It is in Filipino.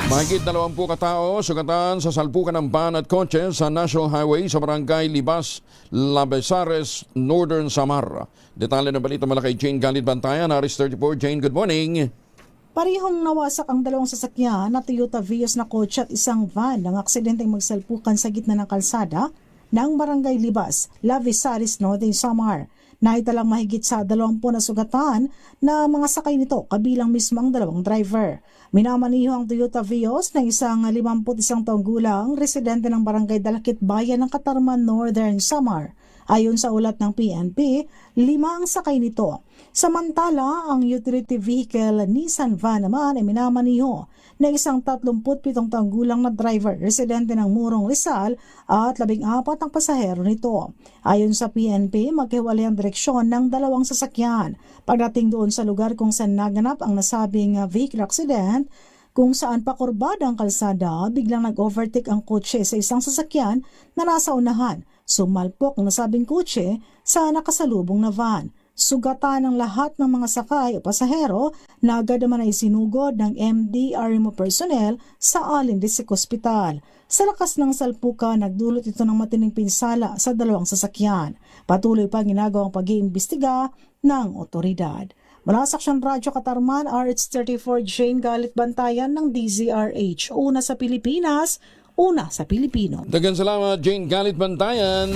Mahigit 20 katao sugatan sa salpukan ng van at kotse sa National Highway sa barangay Libas, Labesares, Northern Samar. Detalye ng balita mula kay Jane Galit Bantayan, Aris 34. Jane, good morning. Parehong nawasak ang dalawang sasakyan na Toyota Vios na kotse at isang van ng aksidenteng magsalpukan sa gitna ng kalsada ng barangay Libas, Labesares, Northern Samar. Naitalang mahigit sa 20 na sugatan na mga sakay nito kabilang mismo ang dalawang driver. Minamaniho ang Toyota Vios ng isang 51 taong gulang residente ng barangay Dalakit Bayan ng Katarman, Northern Samar. Ayon sa ulat ng PNP, 5 ang sakay nito. Samantala, ang utility vehicle Nissan van naman ay minamaniho ng isang 37 taong gulang na driver, residente ng Murong, Rizal at 14 ang pasahero nito. Ayon sa PNP, maghiwalay ang direksyon ng dalawang sasakyan. Pagdating doon sa lugar kung saan naganap ang nasabing vehicle accident, kung saan pakurbada ang kalsada, biglang nag-overtake ang kotse sa isang sasakyan na nasa unahan. Sumalpok ang nasabing kotse sa nakasalubong na van. Sugatan ng lahat ng mga sakay o pasahero na agad naman ay sinugod ng MDRMO personnel sa Alin District Hospital. Sa lakas ng salpukan, nagdulot ito ng matinding pinsala sa dalawang sasakyan. Patuloy pa ginagawang pag-iimbestiga ng otoridad. Mula sa Aksyon Radyo Katarman, RH34 Jane Galit Bantayan ng DZRH. Una sa Pilipinas, una sa Pilipino. Daghang salamat, Jane Galit Bantayan.